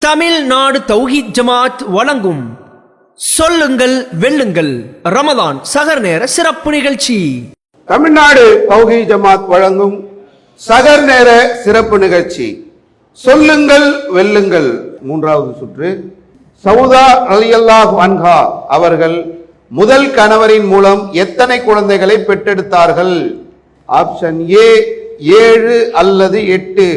தமிழ்நாடு தௌஹீத் ஜமாத் வழங்கும் சொல்லுங்கள் வெல்லுங்கள் ரமதான் சகர் நேர சிறப்பு நிகழ்ச்சி. தமிழ்நாடு தௌஹீத் ஜமாத் வழங்கும் சகர் நேர சிறப்பு நிகழ்ச்சி சொல்லுங்கள் வெல்லுங்கள். மூன்றாவது சுற்று. சவுதா ரலியல்லாஹு அன்ஹா அவர்கள் முதல் கணவரின் மூலம் எத்தனை குழந்தைகளை பெற்றெடுத்தார்கள்? ஆப்ஷன் ஏ 7 அல்லது 8,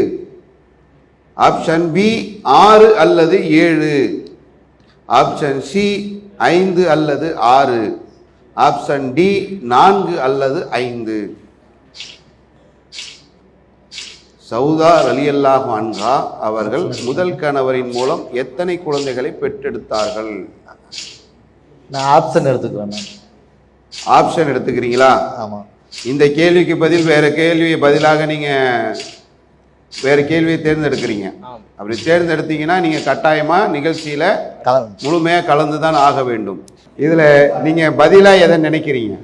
ஆப்ஷன் பி 6 அல்லது 7, ஆப்ஷன் சி 5 அல்லது 6, ஆப்ஷன் டி 4 அல்லது 5. சவுதா ரலியல்லாஹு அன்ஹா அவர்கள் முதல் கணவரின் மூலம் எத்தனை குழந்தைகளை பெற்றெடுத்தார்கள்? நான் ஆப்ஷன் எடுத்துக்கிறேன். ஆப்ஷன் எடுத்துக்கிறீங்களா? ஆமாம். இந்த கேள்விக்கு பதில் வேற கேள்வியை பதிலாக நீங்க வேற கேள்வியை தேர்ந்தெடுக்கிறீங்க. அப்படி தேர்ந்தெடுத்தீங்கன்னா நீங்க கட்டாயமா நிகழ்ச்சியில முழுமையா கலந்துதான் ஆக வேண்டும். இதுல நீங்க பதிலா எதை நினைக்கிறீங்க?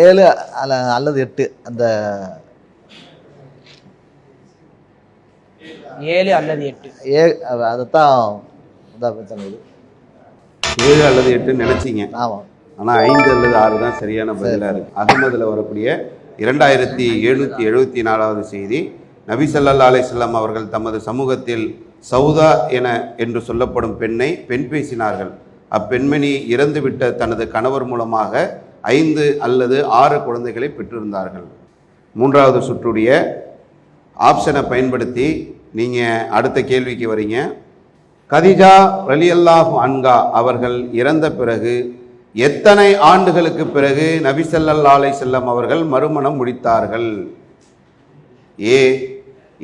7 அல்லது 8. அந்த 7 அல்லது 8 அதைத்தான் 7 அல்லது 8 நினைச்சீங்க. ஆமாம். ஆனா 5 அல்லது 6 தான் சரியான பதிலா இருக்கு. அகமதுல வரக்கூடிய 2774வது செய்தி. நபி ஸல்லல்லாஹு அலைஹி வஸல்லம் அவர்கள் தமது சமூகத்தில் சவுதா என்று சொல்லப்படும் பெண்ணை பெண் பேசினார்கள். அப்பெண்மணி இறந்துவிட்ட தனது கணவர் மூலமாக 5 அல்லது 6 குழந்தைகளை பெற்றிருந்தார்கள். மூன்றாவது சுற்றுடைய ஆப்ஷனை பயன்படுத்தி நீங்க அடுத்த கேள்விக்கு வரீங்க. கதீஜா ரலியல்லாஹு அன்ஹா அவர்கள் இறந்த பிறகு எத்தனை ஆண்டுகளுக்கு பிறகு நபி ஸல்லல்லாஹு அலைஹி வஸல்லம் அவர்கள் மறுமணம் முடித்தார்கள்? ஏ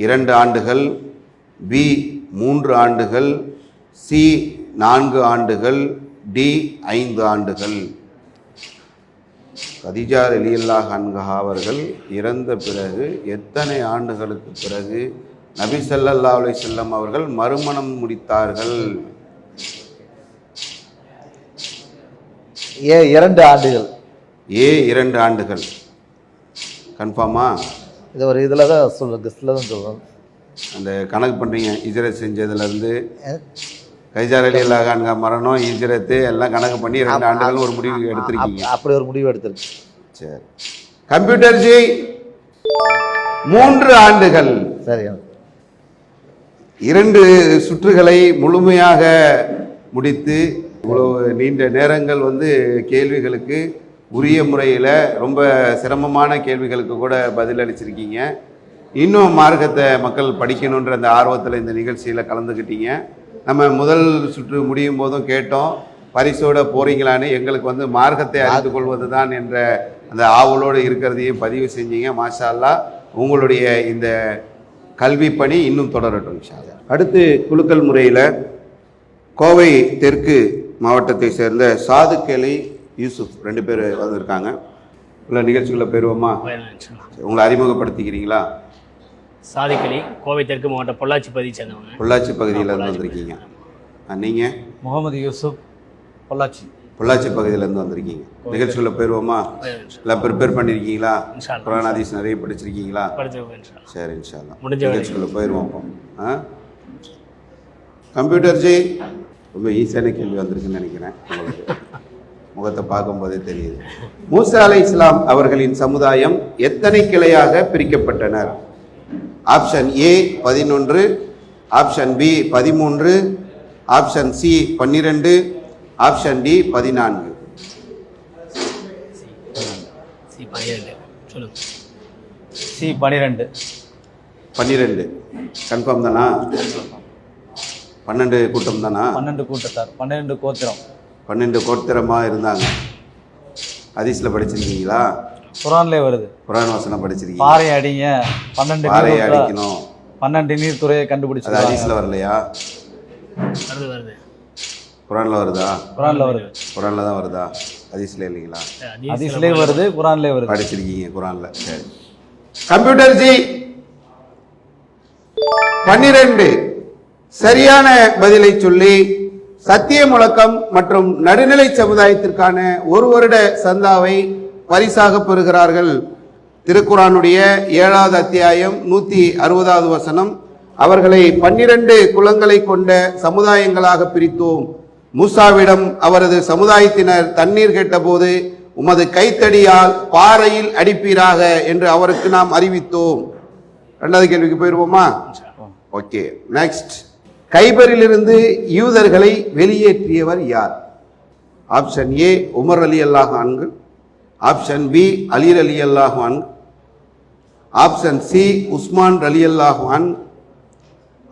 2 ஆண்டுகள், பி 3 ஆண்டுகள், சி 4 ஆண்டுகள், டி 5 ஆண்டுகள். கதீஜா ரலியல்லாஹு அன்ஹா அவர்கள் இறந்த பிறகு எத்தனை ஆண்டுகளுக்கு பிறகு நபி ஸல்லல்லாஹு அலைஹி வஸல்லம் அவர்கள் மறுமணம் முடித்தார்கள்? ஏ 2 ஆண்டுகள். ஏ 2 ஆண்டுகள். கன்ஃபார்மா? இது ஒரு இதில் தான் கெஸ்டில் தான் சொல்கிறோம். அந்த கணக்கு பண்ணுறீங்க ஹிஜ்ரத் செஞ்சதுலேருந்து கதீஜா ரலியல்லாஹு அன்ஹா மரணம், ஹிஜ்ரத்து எல்லாம் கணக்கு பண்ணி 2 ஆண்டுகள் ஒரு முடிவு எடுத்திருக்கீங்க. அப்படி ஒரு முடிவு எடுத்திருக்கு. சரி. கம்ப்யூட்டர் ஜி 3 ஆண்டுகள். சரி. 2 சுற்றுகளை முழுமையாக முடித்து இவ்வளவு நீண்ட நேரங்கள் கேள்விகளுக்கு உரிய முறையில் ரொம்ப சிரமமான கேள்விகளுக்கு கூட பதில் அளிச்சிருக்கீங்க. இன்னும் மார்க்கத்தை மக்கள் படிக்கணுன்ற அந்த ஆர்வத்தில் இந்த நிகழ்ச்சியில் கலந்துக்கிட்டீங்க. நம்ம முதல் சுற்று முடியும் போதும் கேட்டோம், பரிசோட போறீங்களான்னு. எங்களுக்கு மார்க்கத்தை அறிந்து கொள்வது தான் என்ற அந்த ஆவலோடு இருக்கிறதையும் பதிவு செஞ்சீங்க. மாஷா அல்லாஹ். உங்களுடைய இந்த கல்வி பணி இன்னும் தொடரட்டும் இன்ஷா அல்லாஹ். அடுத்து குலுக்கல் முறையில் கோவை தெற்கு மாவட்டத்தை சேர்ந்த சாதுக் அலி யூசுப் 2 பேர் வந்திருக்காங்க. உள்ள நிகழ்ச்சிக்குள்ள பெறுவோமா? உங்களை அறிமுகப்படுத்திக்கிறீங்களா? சாதுக் அலி, கோவை தெற்கு மாவட்டம் பொள்ளாச்சி பகுதியை சேர்ந்தவங்க. பொள்ளாச்சி பகுதியிலேருந்து வந்திருக்கீங்க. நீங்கள்? முகமது யூசுப், பொள்ளாச்சி. பொள்ளாச்சி பகுதியிலேருந்து வந்திருக்கீங்க. நிகழ்ச்சிக்குள்ள பெறுவோமா? எல்லாம் ப்ரிப்பேர் பண்ணியிருக்கீங்களா? குர்ஆன் ஹதீஸ் நிறைய படிச்சிருக்கீங்களா? சரி இன்ஷா அல்லாஹ். நிகழ்ச்சிக்குள்ள போயிடுவோம். கம்ப்யூட்டர் ஜி ரொம்ப ஈஸியான கேள்வி வந்திருக்குன்னு நினைக்கிறேன். உங்களுக்கு முகத்தை பார்க்கும்போதே தெரியுது. மூசா அலைஹிஸ்ஸலாம் அவர்களின் சமுதாயம் எத்தனை கிளையாக பிரிக்கப்பட்டனர்? Option A 11, option B 13, option C 12, option D 14. C 12. 12 confirm தானா? 12 கூட்டம் தானா? 12 கூட்டத்தார், 12 கோத்திரம். 12 கோத்திரமாக இருந்தாங்க. ஹதீஸ்ல படிச்சிருக்கீங்களா? குர்ஆன்லயே வருது. குர்ஆன் வசனம் படிச்சிருக்கீங்க. பாறை அடிங்க, 12 பாறை அடிக்கணும், 12 நீர்த்துறையை கண்டுபிடிச்சு. அது ஹதீஸ்ல வரலையா? வருது. குர்ஆன்ல வருதா? குர்ஆன்ல வருது. குர்ஆன்ல தான் வருதா? ஹதீஸ்ல இல்லைங்களா? ஹதீஸ்லயே வருது, குர்ஆன்லயே வருது. படிச்சிருக்கீங்க குர்ஆன்ல. சரி. கம்ப்யூட்டர் ஜி 12 சரியான பதிலை சொல்லி சத்திய முழக்கம் மற்றும் நடுநிலை சமுதாயத்திற்கான 1 வருட சந்தாவை பரிசாக பெறுகிறார்கள். திருக்குரானுடைய 7வது அத்தியாயம் 160வது வசனம், அவர்களை 12 குலங்களை கொண்ட சமுதாயங்களாக பிரித்தோம். மூசாவிடம் அவரது சமுதாயத்தினர் தண்ணீர் கேட்டபோது உமது கைத்தடியால் பாறையில் அடிப்பீராக என்று அவருக்கு நாம் அறிவித்தோம். 2வது கேள்விக்கு போயிருவோமா? Okay, next. கைபரிலிருந்து யூதர்களை வெளியேற்றியவர் யார்? ஆப்ஷன் ஏ உமர் அலி அல்லாஹு அன்ஹு, ஆப்ஷன் பி அலி அலி அல்லாஹு அன்ஹு, ஆப்ஷன் சி உஸ்மான் அலி அல்லாஹு அன்ஹு,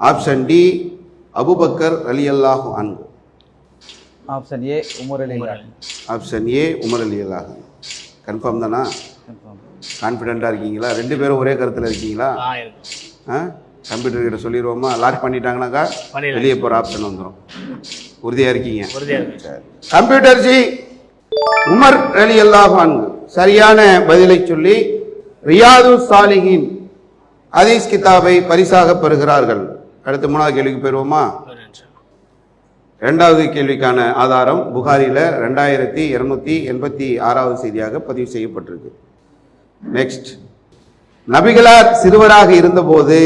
ஆப்ஷன் டி அபுபக்கர் அலி அல்லாஹு அன்ஹு. Option A Umar Ali. Option A Umar Ali அல்லாஹு. கன்ஃபார்ம் தானா? கான்ஃபிடென்ட்டாக இருக்கீங்களா? 2 பேரும் ஒரே கருத்தில் இருக்கீங்களா? கம்ப்யூட்டர் கிட்ட சொல்லிடுவோமா? லாக் பண்ணிட்டாங்கனாக்கா வெளியே போகிற ஆப்ஷன் வந்துடும். உறுதியாக இருக்கீங்க? சரி. கம்ப்யூட்டர் ஜி உமர் அலி அல்லாஹு அன்ஹு சரியான பதிலை சொல்லி ரியாது சாலிஹின் ஹதீஸ் கிதாபை பரிசாக பெறுகிறார்கள். அடுத்து 3வது கேள்விக்கு போயிடுவோமா? 2வது கேள்விக்கான ஆதாரம் புகாரில 2286வது செய்தியாக பதிவு செய்யப்பட்டிருக்கு. நெக்ஸ்ட். நபிகளார் சிறுவராக இருந்தபோது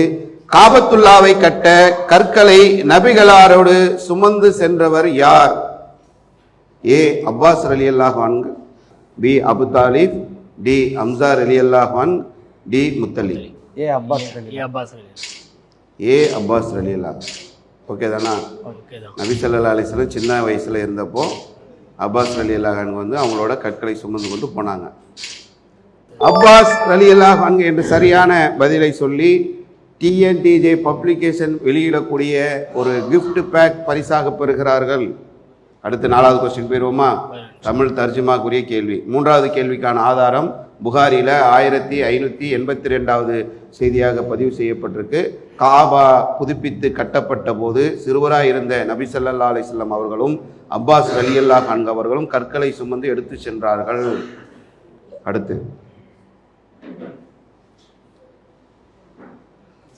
காபத்துல்லாவை கட்ட கற்களை நபிகளாரோடு சுமந்து சென்றவர் யார்? ஏ அப்பாஸ் ரலியல்லாஹு அன்ஹு, பி அபு தாலிப், டி ஹம்சா ரலியல்லாஹு அன்ஹு, டி முத்தலிப். ஏ அப்பாஸ் ஏ அப்பாஸ் ரலியல்லாஹு. ஓகே தானா? நபி ஸல்லல்லாஹு அலைஹி வஸல்லம் சின்ன வயசுல இருந்தப்போ அப்பாஸ் ரலியல்லாஹு அன்ஹு வந்து அவங்களோட கற்களை சுமந்து கொண்டு போனாங்க. அப்பாஸ் ரலியல்லாஹு அன்ஹு என்று சரியான பதிலை சொல்லி டிஎன்டிஜே பப்ளிகேஷன் வெளியிடக்கூடிய ஒரு கிஃப்ட் பேக் பரிசாக பெறுகிறார்கள். அடுத்து 4வது கொஸ்டின் போயிடுவோமா? தமிழ் தர்ஜுமாக்குரிய கேள்வி. 3வது கேள்விக்கான ஆதாரம் புகாரில 1582வது செய்தியாக பதிவு செய்யப்பட்டிருக்கு. காபா புதுப்பித்து கட்டப்பட்ட போது சிறுவராக இருந்த நபி ஸல்லல்லாஹு அலைஹி வஸல்லம் அவர்களும் அப்பாஸ் ரலியல்லாஹு அன்ஹு அவர்களும் கற்களை சுமந்து எடுத்து சென்றார்கள். அடுத்து,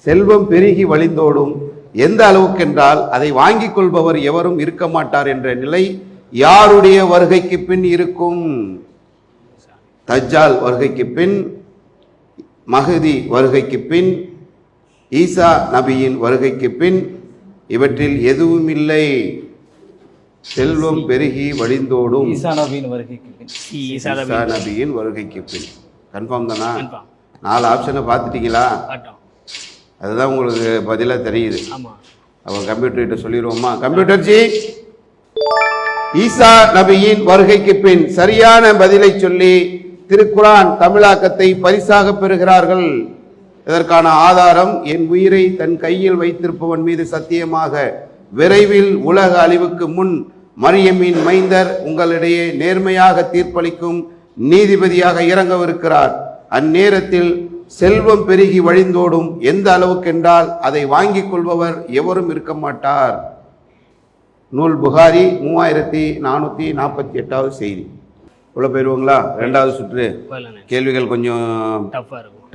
செல்வம் பெருகி வழிந்தோடும் எந்த அளவுக்கென்றால் அதை வாங்கிக் கொள்பவர் எவரும் இருக்க மாட்டார் என்ற நிலை யாருடைய வருகைக்கு பின் இருக்கும்? தஜ்ஜால் வருகைக்கு பின், மஹதி வருகைக்கு பின், ஈசா நபியின் வருகைக்கு பின், இவற்றில் எதுவும் இல்லை. செல்வம் பெருகி வழிந்தோடும் ஈசா நபியின் வருகைக்கு பின். ஈசா நபியின் வருகைக்கு பின். கன்ஃபார்ம் தானா? 4 ஆப்ஷனை பார்த்துட்டீங்களா? அதுதான் உங்களுக்கு பதிலாக தெரியுது. அப்போ கம்ப்யூட்டர்கிட்ட சொல்லிடுவோமா? கம்ப்யூட்டர் ஜி ஈசா நபியின் வருகைக்கு பின் சரியான பதிலை சொல்லி திருக்குரான் தமிழாக்கத்தை பரிசாக பெறுகிறார்கள். இதற்கான ஆதாரம் என் உயிரை தன் கையில் வைத்திருப்பவன் மீது சத்தியமாக விரைவில் உலக அழிவுக்கு முன் மரியமின் மைந்தர் உங்களிடையே நேர்மையாக தீர்ப்பளிக்கும் நீதிபதியாக இறங்கவிருக்கிறார். அந்நேரத்தில் செல்வம் பெருகி வழிந்தோடும் எந்த அளவுக்கென்றால் அதை வாங்கிக் கொள்பவர் எவரும் இருக்க மாட்டார். நூல் புகாரி 3448வது செய்தி. உள்ள போயிடுவோங்களா? 2வது சுற்று கேள்விகள் கொஞ்சம்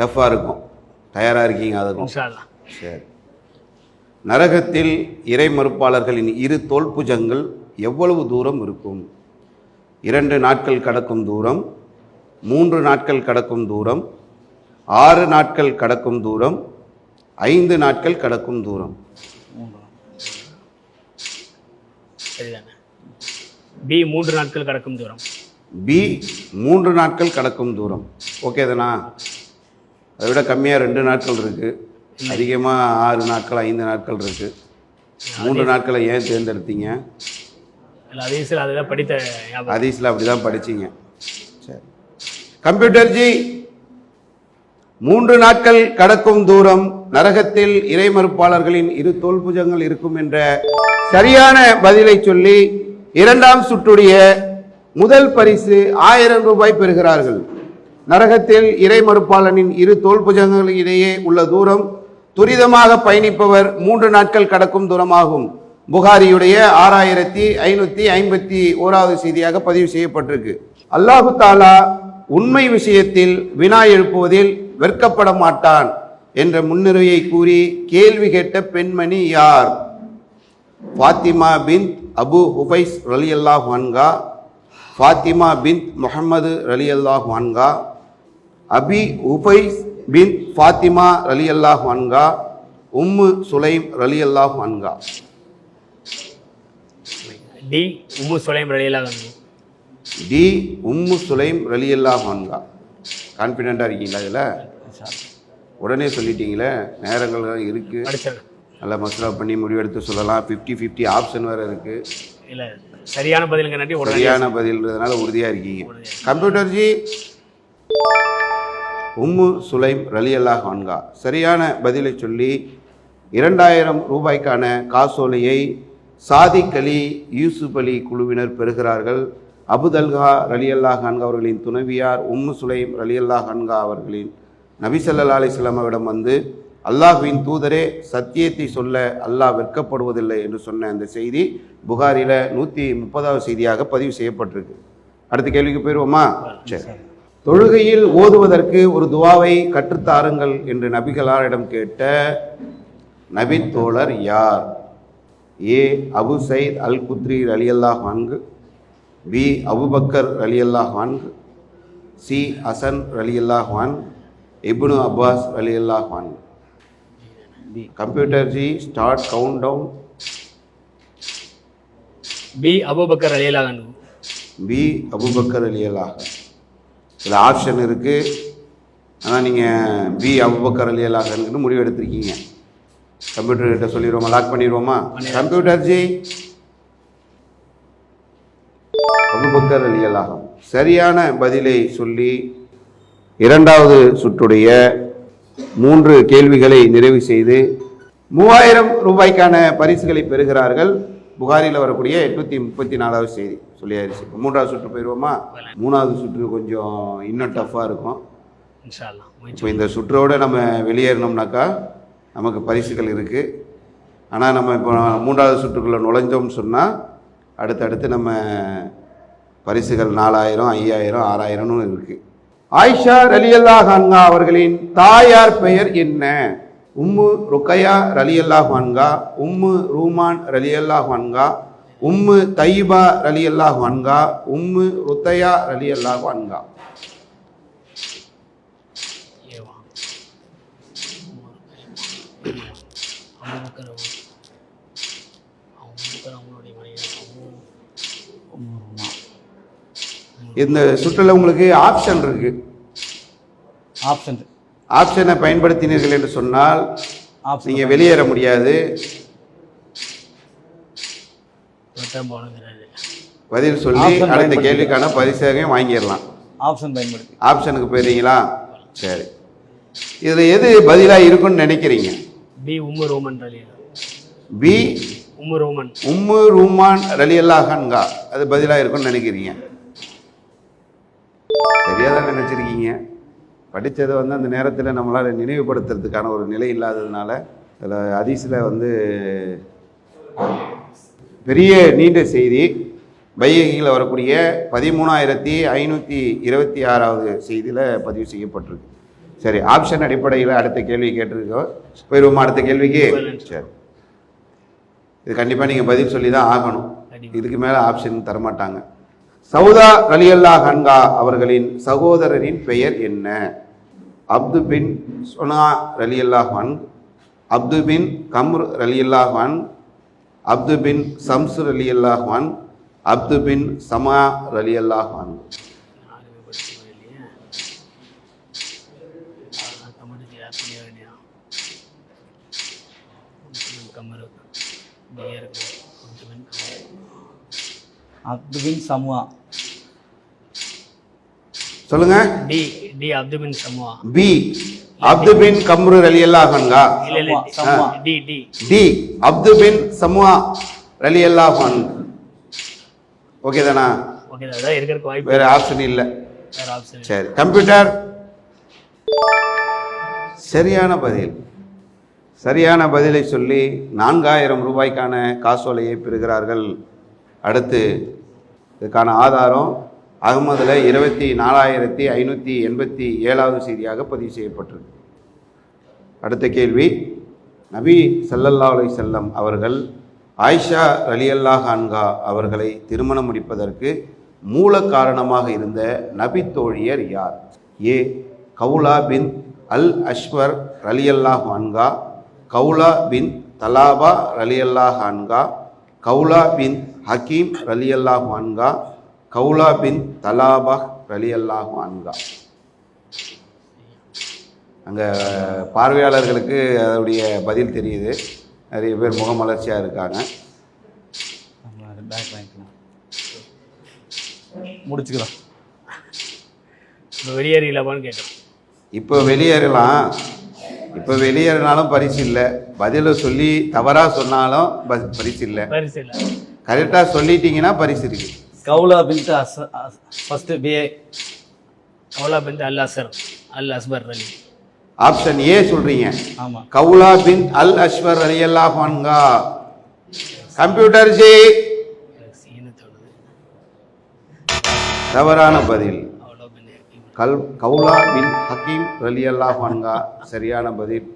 டஃப்பாக இருக்கும். தயாராக இருக்கீங்க? அதுக்கும் சரி. நரகத்தில் இறை மறுப்பாளர்களின் 2 தோள்புஜங்கள் எவ்வளவு தூரம் இருக்கும்? 2 நாட்கள் கடக்கும் தூரம், 3 நாட்கள் கடக்கும் தூரம், 6 நாட்கள் கடக்கும் தூரம், 5 நாட்கள் கடக்கும் தூரம். பி 3 நாட்கள் கடக்கும் தூரம். பி 3 நாட்கள் கடக்கும் தூரம். ஓகே தானா? அதை விட கம்மியாக 2 நாட்கள் இருக்கு, அதிகமாக 6 நாட்கள் 5 நாட்கள் இருக்கு. 3 நாட்களை ஏன் தேர்ந்தெடுத்தீங்க? ஹதீஸ்ல அப்படிதான் படிச்சீங்க. சரி. கம்ப்யூட்டர் ஜி 3 நாட்கள் கடக்கும் தூரம் நரகத்தில் இறை மறுப்பாளர்களின் 2 தோள்புஜங்கள் இருக்கும் என்ற சரியான பதிலை சொல்லி 2ஆம் சுற்றுடைய முதல் பரிசு 1000 ரூபாய் பெறுகிறார்கள். நரகத்தில் இறை மறுப்பாளனின் 2 தோள்புஜங்களுக்கு இடையே உள்ள தூரம் துரிதமாக பயணிப்பவர் 3 நாட்கள் கடக்கும் தூரமாகும். புகாரியுடைய 6551வது செய்தியாக பதிவு செய்யப்பட்டிருக்கு. அல்லாஹு தாலா உண்மை விஷயத்தில் வினா எழுப்புவதில் வெட்கப்பட மாட்டான் என்ற முன்னுரையை கூறி கேள்வி கேட்ட பெண்மணி யார்? ஃபாத்திமா பின்த் அபு ஹுபைஸ் ரலியல்லாஹு அன்ஹா, ஃபாத்திமா பின்த் முஹம்மது ரலியல்லாஹு அன்ஹா, அபி உபைஸ் பின் ஃபாத்திமா ரலியல்லாஹு அன்ஹா, உம்மு சுலைம் ரலியல்லாஹு அன்ஹா. டி உம்மு சுலைம் ரலியல்லாஹு அன்ஹு. டி உம்மு சுலைம் ரலியல்லாஹு அன்ஹா. கான்ஃபிடென்ட்டாக இருக்கீங்களா இதில்? உடனே சொல்லிட்டீங்களே, நேரங்கள் இருக்குது, படிச்சிருக்கேன். நல்லா மசலா பண்ணி முடிவெடுத்து சொல்லலாம். 50-50 ஆப்ஷன் வேறு இருக்குது. இல்லை சரியான பதிலுங்க நன்றி. சரியான பதில்ன்றதுனால உறுதியாக இருக்கீங்க. கம்ப்யூட்டர் ஜி, உம்மு சுலைம் ரலியல்லாஹு அன்ஹா சரியான பதிலை சொல்லி 2000 ரூபாய்க்கான காசோலையை சாதிக் அலி யூசுப் அலி குழுவினர் பெறுகிறார்கள். அபுதல்கா ரலியல்லாஹு அன்ஹா அவர்களின் துணைவியார் உம்மு சுலைம் ரலியல்லாஹு அன்ஹா அவர்களின் நபி ஸல்லல்லாஹு அலைஹி வஸல்லம் அவரிடம் வந்து, அல்லாஹ்வின் தூதரே, சத்தியத்தை சொல்ல அல்லாஹ் வெட்கப்படுவதில்லை என்று சொன்ன அந்த செய்தி புகாரில 130வது செய்தியாக பதிவு செய்யப்பட்டிருக்கு. அடுத்த கேள்விக்கு போயிடுவோமா? சரி. தொழுகையில் ஓதுவதற்கு ஒரு துவாவை கற்றுத்தாருங்கள் என்று நபிகளாரிடம் கேட்ட நபி தோழர் யார்? ஏ அபு சைத் அல் குத்ரி ரலியல்லாஹு அன்ஹு, பி அபுபக்கர் ரலியல்லாஹு அன்ஹு, சி ஹசன் ரலியல்லாஹு அன்ஹு, இப்னு அப்பாஸ் ரலியல்லாஹு அன்ஹு. Computer ji, start countdown. B Abu Bakr ரலியல்லாஹு அன்ஹு. பி அபுபக்கர் ரலியல்லாஹு. இதில் ஆப்ஷன் இருக்குது, ஆனால் நீங்கள் பி அபுபக்கர் ரலியல்லாஹு அன்ஹுன்னு முடிவு எடுத்திருக்கீங்க. கம்ப்யூட்டர் கிட்ட சொல்லிடுவோமா, லாக் பண்ணிடுவோமா? கம்ப்யூட்டர் ஜி, அபூபக்கர் ரலியல்லாஹு அன்ஹு சரியான பதிலை சொல்லி 2வது சுற்றுடைய 3 கேள்விகளை நிறைவு செய்து 3000 ரூபாய்க்கான பரிசுகளை பெறுகிறார்கள். புகாரில் வரக்கூடிய 834வது செய்தி சொல்லியாயிருச்சு. 3வது சுற்று போயிடுவோமா? 3வது சுற்று கொஞ்சம் இன்னும் டஃப்பாக இருக்கும். இன்ஷா அல்லாஹ். இப்போ இந்த சுற்றோடு நம்ம வெளியேறினோம்னாக்கா நமக்கு பரிசுகள் இருக்குது. ஆனால் நம்ம இப்போ 3வது சுற்றுக்குள்ளே நுழைஞ்சோம்னு சொன்னால் அடுத்தடுத்து நம்ம பரிசுகள் 4000, 5000, 6000ன்னு இருக்குது. ஆயிஷா ரலியல்லாஹு அன்ஹா அவர்களின் தாயார் பெயர் என்ன? உம்மு ருக்கையா ரலியல்லாஹு அன்ஹா, உம்மு ரூமான் ரலியல்லாஹு அன்ஹா, உம்மு தையிபா ரலியல்லாஹு அன்ஹா, உம்மு ருத்தையா ரலியல்லாஹு அன்ஹா. இந்த சுற்றில் உங்களுக்கு ஆப்ஷன் இருக்கு. ஆப்ஷன் ஆப்ஷனை பயன்படுத்தினீர்கள் என்று சொன்னால் ஆப்ஷன் நீங்கள் வெளியேற முடியாது. பதில் சொல்லி ஆப்ஷன் அடுத்த பயன்படுத்தி. கேள்விக்கான பரிசாகையும் வாங்கிடலாம். ஆப்ஷன் பயன்படுத்தி. ஆப்ஷனுக்கு போயிடுறீங்களா? சரி. இதில் எது பதிலாக இருக்குன்னு நினைக்கிறீங்க? பி உம்மு ரோமன் ரலியல்லாஹு. பி உம்மு ரோமன். உம்மு ரூமான் ரலியல்லாஹு அன்ஹா அது பதிலாக இருக்குன்னு நினைக்கிறீங்க. சரியாக தான் நினச்சிருக்கீங்க. படித்ததை வந்து அந்த நேரத்தில் நம்மளால் நினைவுபடுத்துறதுக்கான ஒரு நிலை இல்லாததுனால அதில் ஹதீஸில் வந்து பெரிய நீண்ட செய்தி பைஹகியில் வரக்கூடிய 13526வது செய்தியில் பதிவு செய்யப்பட்டிருக்கு. சரி, ஆப்ஷன் அடிப்படையில் அடுத்த கேள்வி கேட்டிருக்கோம். போயிடுவோமா அடுத்த கேள்விக்கு? சரி, இது கண்டிப்பாக நீங்கள் பதில் சொல்லி தான் ஆகணும். இதுக்கு மேலே ஆப்ஷன் தரமாட்டாங்க. சௌதா ரலியல்லாஹு அன்ஹா அவர்களின் சகோதரரின் பெயர் என்ன? அப்து பின் சுனா ரலியல்லாஹு அன்ஹு, அப்து பின் கம்ர் ரலியல்லாஹு அன்ஹு, அப்து பின் சம்ஸ் ரலியல்லாஹு அன்ஹு, அப்து பின் சமா ரலியல்லாஹு அன்ஹு. அப்து பின் சமுவா. சொல்லுங்க. டி டி அப்து பின் சமுவா. பி அப்து பின் கம்ரு ரலியல்லாஹு அன்ஹா. இல்ல இல்ல சமுவா. டி டி டி அப்து பின் சமுவா ரலியல்லாஹு அன்ஹு. ஓகே தானா? ஓகே தான், அதான் இருக்கிறதுக்கு வாய்ப்பு. வேற ஆப்ஷன் இல்லை. வேற ஆப்ஷன். சரி, கம்ப்யூட்டர் சரியான பதில். சரியான பதிலை சொல்லி 4000 ரூபாய்க்கான காசோலையை பெறுகிறார்கள். அடுத்து இதுக்கான ஆதாரம் அகமதுல 24587வது செய்தியாக பதிவு செய்யப்பட்டிருக்கு. அடுத்த கேள்வி, நபி ஸல்லல்லாஹு அலைஹி வஸல்லம் அவர்கள் ஆயிஷா ரலியல்லாஹு அன்ஹா அவர்களை திருமணம் முடிப்பதற்கு மூல காரணமாக இருந்த நபி தோழியர் யார்? ஏ கவுலா பின் அல் அஷ்வர் ரலியல்லாஹு அன்ஹா, கவுலா பின் தலாபா ரலியல்லாஹு அன்ஹா, கவுலா பின் ஹக்கீம் ரலியல்லாஹு அன்ஹா, கவுலா பின் தலாபா ரலியல்லாஹு அன்ஹா. அங்கே பார்வையாளர்களுக்கு அதோடைய பதில் தெரியுது. நிறைய பேர் முகமலர்ச்சியாக இருக்காங்க. பேக் வாங்கிக்கலாம், முடிச்சுக்கலாம். இப்போ வெளியேறலாமான்னு கேட்டோம். இப்போ வெளியேறலாம். இப்போ வெளியேறினாலும் பரிசு இல்லை, பதிலை சொல்லி தவறாக சொன்னாலும் பரிசு இல்லை. பரிசு இல்லை, கரெக்டாக சொல்லிட்டீங்கன்னா பரிசு இருக்கு. கவுலா பின்ட் ஃபர்ஸ்ட் பிஏ. கவுலா பின் அல் அஸ்பர் அலி. ஆப்ஷன் ஏ சொல்றீங்க. ஆமாம். கவுலா பின் அல் அஷ்வர் ரலியல்லாஹு அன்ஹா. கம்ப்யூட்டர் ஜி தவறான பதில். கவுலா பின் ஹக்கீம் ரலியல்லாஹு அன்ஹா சரியான பதில்.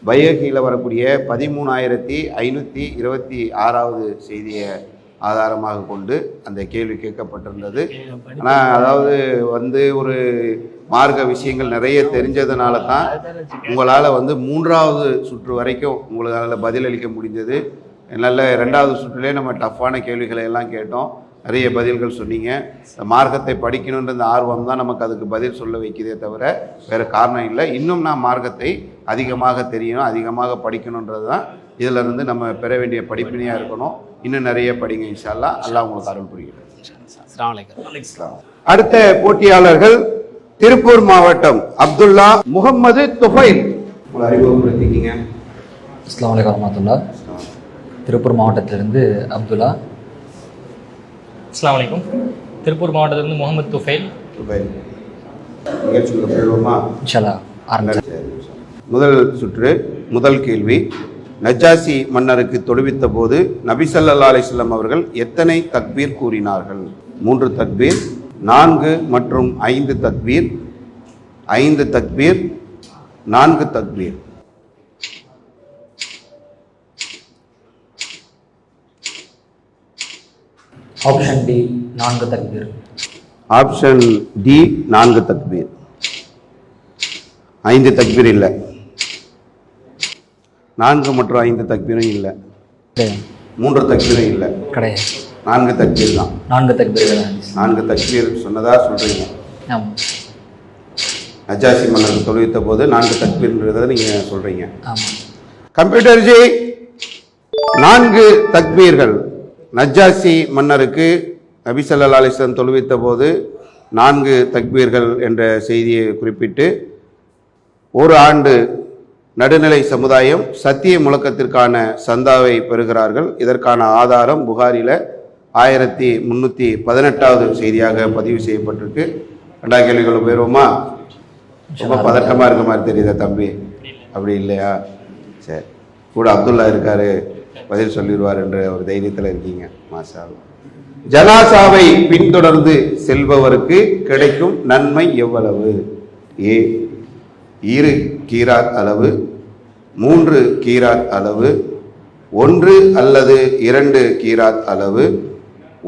பைஹகியில் வரக்கூடிய 13,526வது செய்தியை ஆதாரமாக கொண்டு அந்த கேள்வி கேட்கப்பட்டிருந்தது. ஆனால் அதாவது ஒரு மார்க்க விஷயங்கள் நிறைய தெரிஞ்சதுனால தான் உங்களால் 3வது சுற்று வரைக்கும் உங்களால் பதிலளிக்க முடிஞ்சது. நல்ல 2வது சுற்றுலேயே நம்ம டஃப்பான கேள்விகளை எல்லாம் கேட்டோம், நிறைய பதில்கள் சொன்னீங்க. மார்க்கத்தை படிக்கணுன்ற இந்த ஆர்வம் தான் நமக்கு அதுக்கு பதில் சொல்ல வைக்கிறதே தவிர வேறு காரணம் இல்லை. இன்னும் நான் மார்க்கத்தை அதிகமாக தெரியணும், அதிகமாக படிக்கணுன்றது தான் இதிலிருந்து நம்ம பெற வேண்டிய படிப்பினையாக இருக்கணும். இன்னும் நிறைய படிங்க இன்ஷா அல்லாஹ். அல்லாஹ் உங்களுக்கு அருள் புரிகிறது. அடுத்த போட்டியாளர்கள் திருப்பூர் மாவட்டம் அப்துல்லா முகமது துஃபைல். உங்களை அறிமுகப்படுத்திக்கிங்க. அஸ்ஸலாமு அலைக்கும் வரஹ்மத்துல்லாஹ். திருப்பூர் மாவட்டத்திலிருந்து அப்துல்லா. அஸ்ஸலாமு அலைக்கும். திருப்பூர் மாவட்டத்திலிருந்து முகமது துஃபைல். நிகழ்ச்சிக்குள்ள போயிடுவோமா? இன்ஷா அல்லாஹ் ஆரம்பிச்சு. முதல் சுற்று, முதல் கேள்வி. நஜ்ஜாசி மன்னருக்கு தொழுவித்த போது நபி ஸல்லல்லாஹு அலைஹி வஸல்லம் அவர்கள் எத்தனை தக்பீர் கூறினார்கள்? 3 தக்பீர், 4 மற்றும் 5 தக்பீர், 5 தக்பீர், 4 தக்பீர். ஆப்ஷன் டி 4 தக்பீர். ஆப்ஷன் டி 4 தக்பீர். 5 தக்பீர் இல்லை. 4 மற்றும் 5 தக்பீரும் இல்லை. 3 தக்பீரும் இல்லை. கிடையாது. 4 தக்பீர் தான். 4 தக்பீர். 4 தக்பீர் சொன்னதா சொல்றீங்க. ஆமாம். நஜ்ஜாசி மன்னருக்கு தொழுவித்த போது 4 தக்பீர்ன்றதை நீங்க சொல்றீங்க. ஆமாம். Computer G 4 தக்பீர்கள். நஜ்ஜாசி மன்னருக்கு நபி ஸல்லல்லாஹு அலைஹி வஸல்லம் தொழுவித்த போது 4 தக்பீர்கள் என்ற செய்தியை குறிப்பிட்டு ஒரு ஆண்டு நடுநிலை சமுதாயம் சத்திய முழக்கத்திற்கான சந்தாவை பெறுகிறார்கள். இதற்கான ஆதாரம் புகாரில 1318வது செய்தியாக பதிவு செய்யப்பட்டிருக்கு. 2 கேள்விகள் போயிடுவோமா? ரொம்ப பதட்டமா இருக்க மாதிரி தெரியுதா தம்பி? அப்படி இல்லையா? சரி, கூட அப்துல்லா இருக்காரு, பதில் சொல்லிடுவார் என்ற ஒரு தைரியத்தில் இருக்கீங்க. மாஷா அல்லாஹ். ஜனாசாவை பின்தொடர்ந்து செல்பவருக்கு கிடைக்கும் நன்மை எவ்வளவு? ஏ 2 கீராத் அளவு, 3 கீராத் அளவு, 1 அல்லது 2 கீராத் அளவு,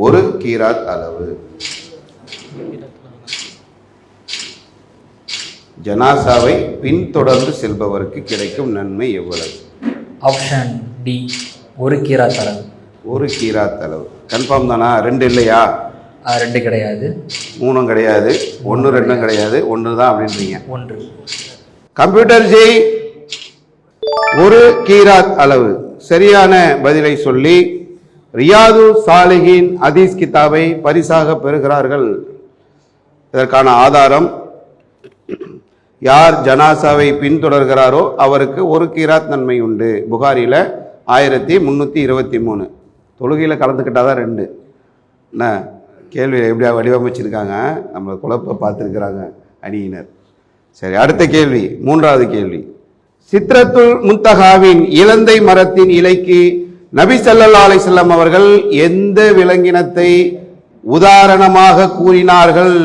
1 கீராத் அளவு. ஜனாசாவை பின்தொடர்ந்து செல்பவருக்கு கிடைக்கும் நன்மை எவ்வளவு? ஆப்ஷன் டி 1 கீராத் அளவு. 1 கீராத் அளவு. கன்ஃபார்ம் தானா? 2 இல்லையா? 2 கிடையாது. 3 கிடையாது. 1 2 கிடையாது. 1 தான் அப்படின்றீங்க. 1. கம்ப்யூட்டர் ஜி 1 கீராத் அளவு சரியான பதிலை சொல்லி ரியாது சாலிஹின் ஹதீஸ் கிதாபை பரிசாக பெறுகிறார்கள். இதற்கான ஆதாரம், யார் ஜனாசாவை பின்தொடர்கிறாரோ அவருக்கு 1 கீராத் நன்மை உண்டு. புகாரில 1323. தொழுகையில் கலந்துக்கிட்டாதான் 2. என்ன கேள்வி எப்படியா வடிவமைச்சிருக்காங்க, நம்மளை குழப்ப பார்த்துருக்குறாங்க அணியினர். சரி, அடுத்த கேள்வி, 3வது கேள்வி. சித்ரத்துல் முன்தகாவின் இலந்தை மரத்தின் இலைக்கு நபி ஸல்லல்லாஹு அலைஹி வஸல்லம் அவர்கள் எந்த விலங்கினத்தை உதாரணமாக கூறினார்கள்?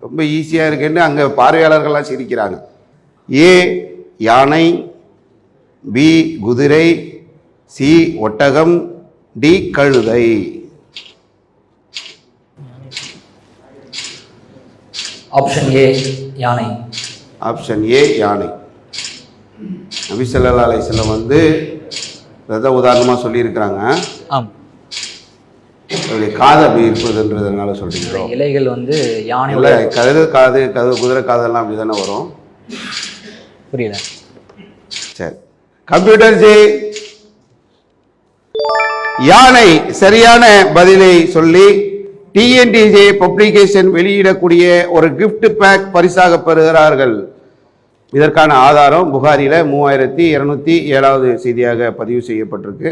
ரொம்ப ஈஸியா இருக்குன்னு அங்க பார்வையாளர்கள்லாம் சிரிக்கிறாங்க. ஏ யானை, பி குதிரை, சி ஒட்டகம், டி கழுதை. ஆப்ஷன் ஏ யானை. ஆப்ஷன் ஏ யானை. நபி ஸல்லல்லாஹு அலைஹி வஸல்லம் வந்து அதை உதாரணமாக சொல்லியிருக்கிறாங்க. ஆம். அவருடைய காது அப்படி இருப்பதுன்றதுனால சொல்றீங்களோ? இலைகள் வந்து யானை இல்லை, கழுது காது, குதிரை காதெல்லாம் அப்படி தானே வரும். புரியல. சரி, கம்ப்யூட்டர் ஜி யானை சரியான பதிலை சொல்லி டிஎன்டிஜே பப்ளிகேஷன் வெளியிடக்கூடிய ஒரு கிஃப்ட் பேக் பரிசாக பெறுகிறார்கள். இதற்கான ஆதாரம் புகாரில 3207வது செய்தியாக பதிவு செய்யப்பட்டிருக்கு.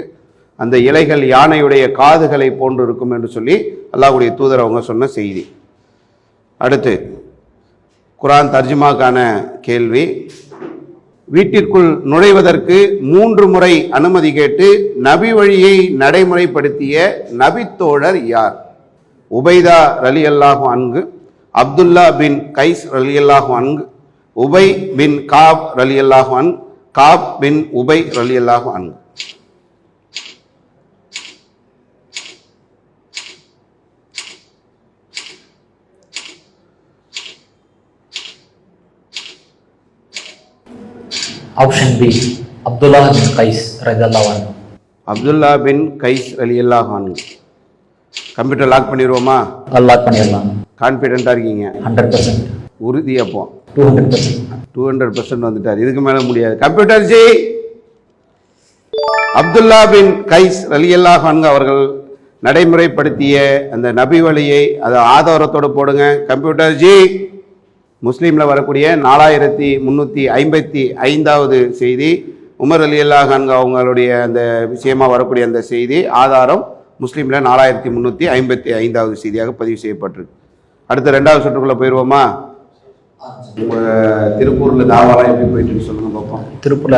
அந்த இலைகள் யானையுடைய காதுகளை போன்று இருக்கும் என்று சொல்லி அல்லாஹ்வுடைய தூதர் அவங்க சொன்ன செய்தி. அடுத்து குர்ஆன் தர்ஜுமாக்கான கேள்வி. வீட்டிற்குள் நுழைவதற்கு 3 முறை அனுமதி கேட்டு நபி வழியை நடைமுறைப்படுத்திய நபித்தோழர் யார்? உபைதா ரலியல்லாஹு அன்ஹு, அப்துல்லா பின் கைஸ் ரலியல்லாஹு அன்ஹு, உபை பின் காப் ரலியல்லாஹு அன்ஹு, காப் பின் உபை ரலியல்லாஹு அன்ஹு. ஆப்ஷன் பி அப்துல்லா பின் கைஸ் ரலியல்லாஹு அன்ஹு. அப்துல்லா பின் கைஸ் ரலியல்லாஹு அன்ஹு. Computer lock பண்ணிடுவோமா? லாக் பண்ணிடலாம். கான்ஃபிடென்ட்டாக இருக்கீங்க? 100%. உறுதி. அப்போ 200%. 200% வந்துட்டார். இதுக்கு மேலே முடியாது. கம்ப்யூட்டர் ஜி அப்துல்லா பின் கைஸ் ரலியல்லாஹு அன்ஹு அவர்கள் நடைமுறைப்படுத்திய அந்த நபி வழியை அதை ஆதாரத்தோடு போடுங்க. கம்ப்யூட்டர் ஜி முஸ்லீம்ல வரக்கூடிய 4355வது செய்தி, உமர் ரலியல்லாஹு அன்ஹு அவங்களுடைய அந்த விஷயமா வரக்கூடிய அந்த செய்தி ஆதாரம் முஸ்லீம்ல 4355வது செய்தியாக பதிவு செய்யப்பட்டிருக்கு. அடுத்த 2வது சுற்றுக்குள்ள போயிடுவோமா? உங்க திருப்பூர்ல தாவாலாம் எப்படி போயிட்டு இருக்கு சொல்லுங்க பார்ப்போம். திருப்பூர்ல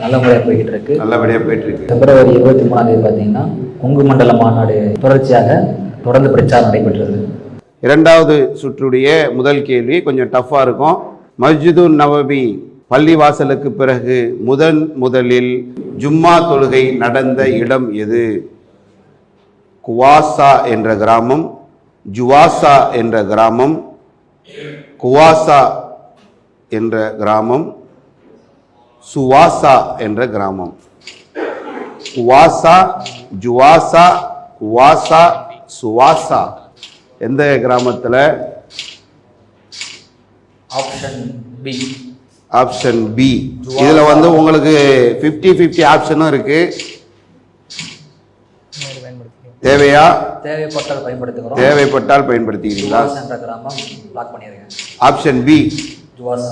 நல்ல முறையாக போய்கிட்டு இருக்கு. நல்லபடியா போயிட்டு இருக்கு. பிப்ரவரி 23 பார்த்தீங்கன்னா கொங்கு மண்டல மாநாடு தொடர்ச்சியாக தொடர்ந்து பிரச்சாரம் நடைபெற்றது. 2வது சுற்றுடைய முதல் கேள்வி கொஞ்சம் டஃப்பாக இருக்கும். மஸ்ஜிது நபவி பள்ளிவாசலுக்கு பிறகு முதலில் ஜும்மா தொழுகை நடந்த இடம் எது? குவாசா என்ற கிராமம், ஜுவாசா என்ற கிராமம், குவாசா என்ற கிராமம், சுவாசா என்ற கிராமம். குவாசா, ஜுவாசா, குவாசா, சுவாசா எந்த கிராமத்துல? Option B. Option B. இதுல வந்து உங்களுக்கு 50-50 ஆப்ஷனும் இருக்கு. தேவையா? தேவைப்பட்டால் பயன்படுத்துகிறோம். தேவைப்பட்டால் பயன்படுத்திக்கிறீங்களா? என்ற கிராமம் லாக் பண்ணிருக்கேன். Option B. ஜுவாசா.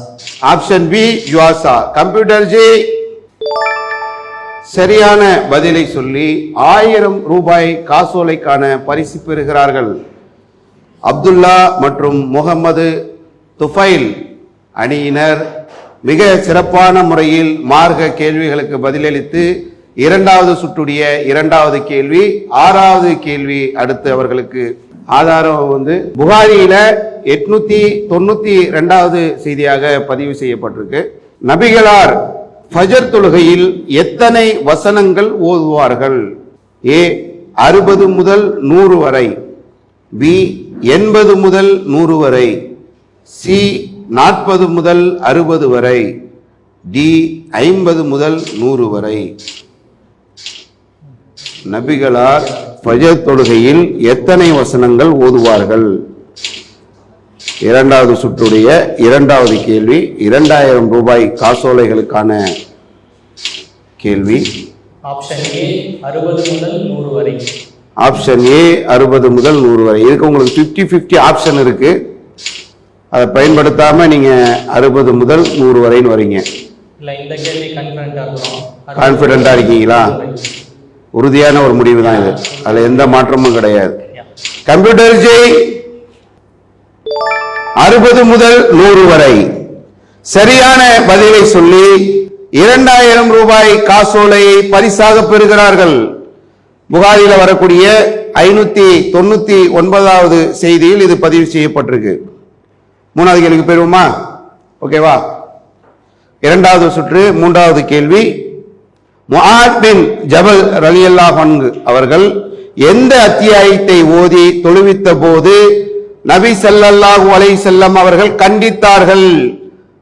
ஆப்ஷன் பி ஜுவாசா. கம்ப்யூட்டர் ஜி சரியான பதிலை சொல்லி 1000 ரூபாய் காசோலைக்கான பரிசு பெறுகிறார்கள். அப்துல்லா மற்றும் முகமது துஃபைல் அணியினர் மிக சிறப்பான முறையில் மார்க்க கேள்விகளுக்கு பதிலளித்து 2வது சுற்றுடைய 2வது கேள்வி 6வது கேள்வி அடுத்து அவர்களுக்கு ஆதாரம் வந்து புகாரியில 892வது செய்தியாக பதிவு செய்யப்பட்டிருக்கு. நபிகளார் ஃபஜர் தொழுகையில் எத்தனை வசனங்கள் ஓதுவார்கள்? ஏ 60 முதல் 100 வரை, பி 80 முதல் 100 வரை, சி 40 முதல் 60 வரை, டி 50 முதல் 100 வரை. நபிகளார் ஃபஜர் தொழுகையில் எத்தனை வசனங்கள் ஓதுவார்கள்? 2வது சுற்றுடைய 2வது கேள்வி 2000 ரூபாய் காசோலைகளுக்கான கேள்வி. ஆப்ஷன் ஏ 60 முதல் 100 வரை. ஆப்ஷன் ஏ 60 முதல் 100 வரை. இதுக்கு உங்களுக்கு 50-50 ஆப்ஷன் இருக்கு. அதை பயன்படுத்தாம நீங்க 60 முதல் 100 வரைன்னு வரீங்க. இல்ல இந்த கேள்வி கான்பிடண்டா இருக்கீங்களா? உறுதியான ஒரு முடிவு தான் இது. அதுல எந்த மாற்றமும் கிடையாது. கம்ப்யூட்டர் ஜி 60 முதல் 100 வரை சரியான பதிலை சொல்லி 2000 ரூபாய் காசோலையை பரிசாக பெறுகிறார்கள். புகாரில வரக்கூடிய 599வது செய்தியில் இது பதிவு செய்யப்பட்டிருக்கு. 3வது கேள்விக்கு போயிருவோமா? ஓகேவா? 2வது சுற்று 3வது கேள்வி. முஆத் பின் ஜபல் ரலியல்லாஹு அன்ஹு அவர்கள் எந்த அத்தியாயத்தை ஓதி தொழுவித்த போது நபி ஸல்லல்லாஹு அலைஹி வஸல்லம் அவர்கள் கண்டித்தார்கள்?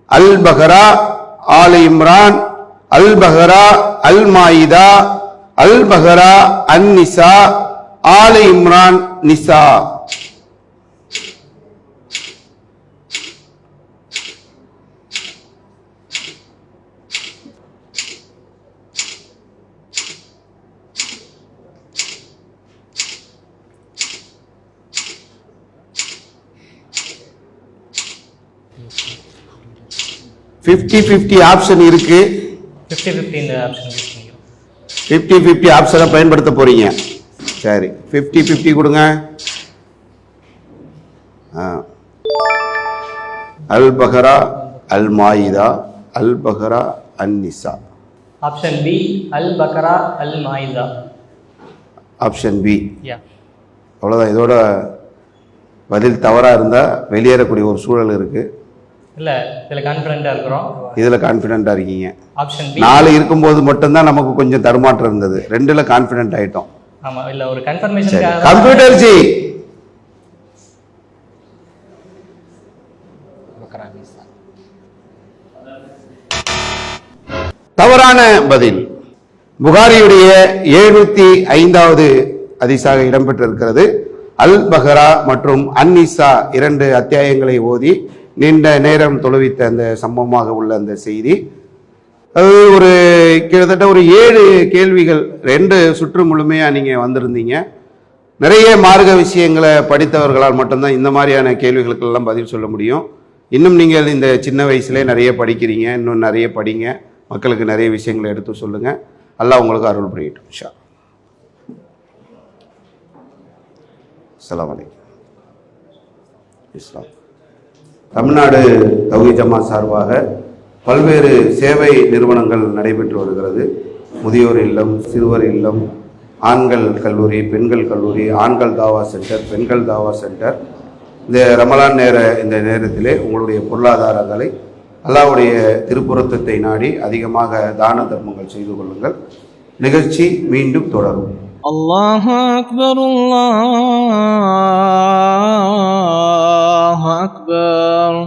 அல் பஹரா, ஆல் இம்ரான், அல் பஹரா, அல் மாயிதா, அல் பஹரா, அன் நிசா, ஆல் இம்ரான், நிசா. ஃபிஃப்டி 50 ஆப்ஷன் இருக்கு. 50-50 இந்த ஆப்ஷன் யூஸ் பண்ணிக்கிறோம். 50-50 ஆப்ஷனை பயன்படுத்த போறீங்க. சரி, 50-50 கொடுங்க. அல் பஹரா, அல் மாயிதா, அல் பஹரா, அன் நிசா. ஆப்ஷன் பி அல் பக்கரா அல் மாயிதா. Option B. யா. அவ்வளோதான். இதோட பதில் தவறாக இருந்தால் வெளியேறக்கூடிய ஒரு சூழல் இருக்கு. இல்ல இதுல கான்ஃபிடென்ட்டா இருக்கிறோம். இதில் கான்ஃபிடென்ட்டாக இருக்கீங்க. Option B. 4 இருக்கும்போது மட்டும்தான் நமக்கு கொஞ்சம் தடுமாற்றம் இருந்தது. 2ல் கான்ஃபிடென்ட் ஆயிட்டோம். ஆமா, இல்ல ஒரு சரி, கன்ஃபர்மேஷனுக்காக கம்ப்யூட்டர் ஜி தவறான பதில். புகாரியுடைய 705வது ஹதீஸாக இடம்பெற்றிருக்கிறது. அல் பஹரா மற்றும் அன்னிசா 2 அத்தியாயங்களை ஓதி நீண்ட நேரம் தொழுவித்த அந்த சம்பவமாக உள்ள அந்த செய்தி. அது ஒரு கிட்டத்தட்ட ஒரு 7 கேள்விகள், 2 சுற்று முழுமையாக நீங்கள் வந்திருந்தீங்க. நிறைய மார்க்க விஷயங்களை படித்தவர்களால் மட்டும்தான் இந்த மாதிரியான கேள்விகளுக்கெல்லாம் பதில் சொல்ல முடியும். இன்னும் நீங்கள் இந்த சின்ன வயசுலேயே நிறைய படிக்கிறீங்க, இன்னும் நிறைய படிங்க, மக்களுக்கு நிறைய விஷயங்களை எடுத்து சொல்லுங்கள். அல்லாஹ் உங்களுக்கு அருள் புரியட்டும். இன்ஷா அல்லாஹ். அஸ்ஸலாமு அலைக்கும். இஸ்லாம். தமிழ்நாடு தௌஹீத் ஜமாத் சார்பாக பல்வேறு சேவை நிறுவனங்கள் நடைபெற்று வருகிறது. முதியோர் இல்லம், சிறுவர் இல்லம், ஆண்கள் கல்லூரி, பெண்கள் கல்லூரி, ஆண்கள் தாவா சென்டர், பெண்கள் தாவா சென்டர். இந்த ரமலான் இந்த நேரத்திலே உங்களுடைய பொருளாதாரங்களை அல்லாஹ்வுடைய திருப்புறத்தை நாடி அதிகமாக தான தர்மங்கள் செய்து கொள்ளுங்கள். நிகழ்ச்சி மீண்டும் தொடரும். அல்லாஹு அக்பர், அல்லாஹு அக்பர்.